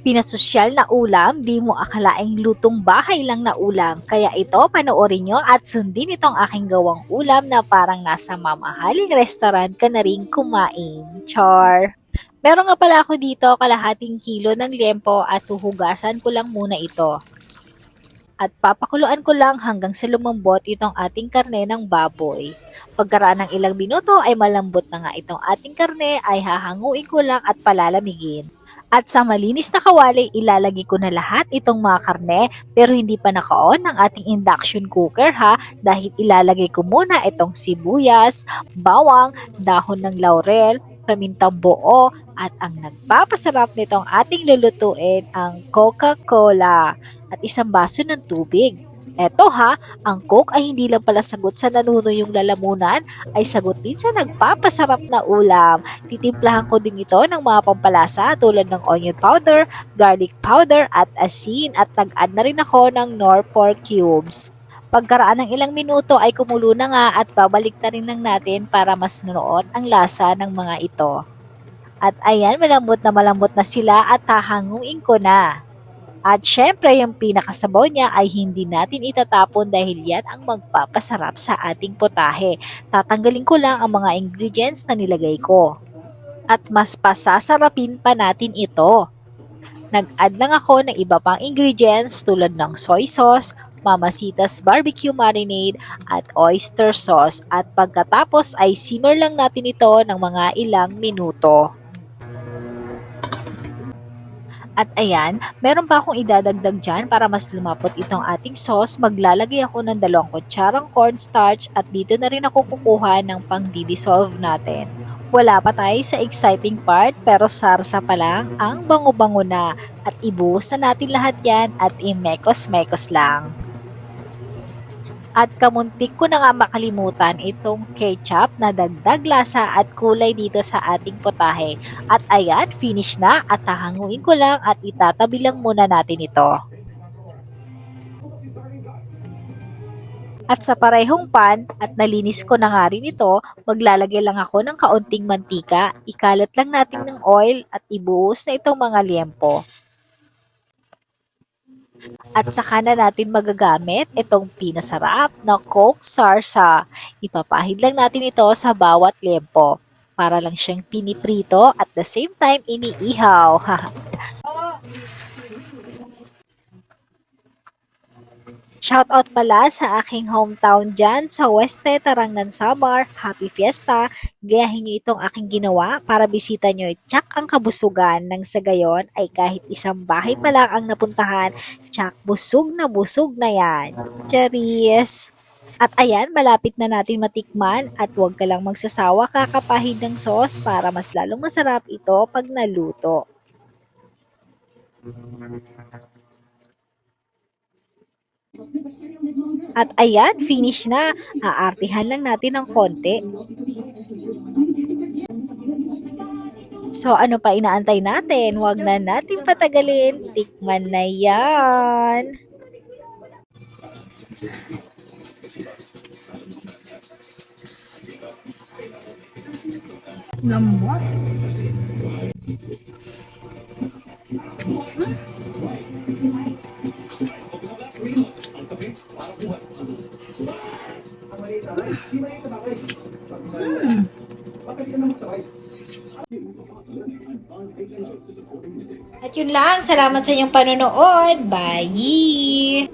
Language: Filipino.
Pinasosyal na ulam, di mo akalaing lutong bahay lang na ulam. Kaya ito, panoorin nyo at sundin itong aking gawang ulam na parang nasa mamahaling restaurant ka na rin kumain. Char! Meron nga pala ako dito kalahating kilo ng liempo at huhugasan ko lang muna ito. At papakuluan ko lang hanggang sa lumambot itong ating karne ng baboy. Pagkaraan ng ilang minuto ay malambot na nga itong ating karne ay hahanguin ko lang at palalamigin. At sa malinis na kawali, ilalagay ko na lahat itong mga karne pero hindi pa naka-on ang ating induction cooker ha dahil ilalagay ko muna itong sibuyas, bawang, dahon ng laurel, pamintang buo at ang nagpapasarap nitong ating lulutuin ang Coca-Cola at isang baso ng tubig. Eto ha, ang Coke ay hindi lang pala sagot sa nanunuyong lalamunan, ay sagot din sa nagpapasarap na ulam. Titimplahan ko din ito ng mga pampalasa tulad ng onion powder, garlic powder at asin at nag-add na rin ako ng nor pork cubes. Pagkaraan ng ilang minuto ay kumulo na nga at babalik na rin lang natin para mas nunuot ang lasa ng mga ito. At ayan, malambot na sila at hahanguin ko na. At syempre, yung pinakasabaw niya ay hindi natin itatapon dahil yan ang magpapasarap sa ating potahe. Tatanggalin ko lang ang mga ingredients na nilagay ko. At mas pasasarapin pa natin ito. Nag-add lang ako ng iba pang ingredients tulad ng soy sauce, Mamacita's barbecue marinade at oyster sauce. At pagkatapos ay simmer lang natin ito ng mga ilang minuto. At ayan, meron pa akong idadagdag dyan para mas lumapot itong ating sauce. Maglalagay ako ng 2 kutsarang cornstarch at dito na rin ako kukuha ng pang-dissolve natin. Wala pa tayo sa exciting part pero sarsa pa lang ang bango-bango na at ibuhos na natin lahat yan at imekos-mekos lang. At kamuntik ko na nga makalimutan itong ketchup na dagdag lasa at kulay dito sa ating potahe. At ayan, finish na at hahanguin ko lang at itatabi lang muna natin ito. At sa parehong pan at nalinis ko na nga rin ito, maglalagay lang ako ng kaunting mantika, ikalat lang natin ng oil at ibuhos na itong mga liempo. At saka na natin magagamit itong pinasarap na Coke Sarsa. Ipapahid lang natin ito sa bawat liempo para lang siyang piniprito at the same time iniihaw. Shoutout pala sa aking hometown dyan sa Weste, Tarangnan, Samar. Happy Fiesta! Gayahin nyo itong aking ginawa para bisita nyo tsak ang kabusugan nang sa gayon ay kahit isang bahay pa lang ang napuntahan, tsak busog na yan. Charis! At ayan, malapit na natin matikman at huwag ka lang magsasawa kakapahid ng sauce para mas lalong masarap ito pag naluto. At ayan, finish na. Aartihan lang natin ng konti. So ano pa inaantay natin? Huwag na natin patagalin. Tikman na yan. Lambot. At yun lang, salamat sa inyong panonood. Bye!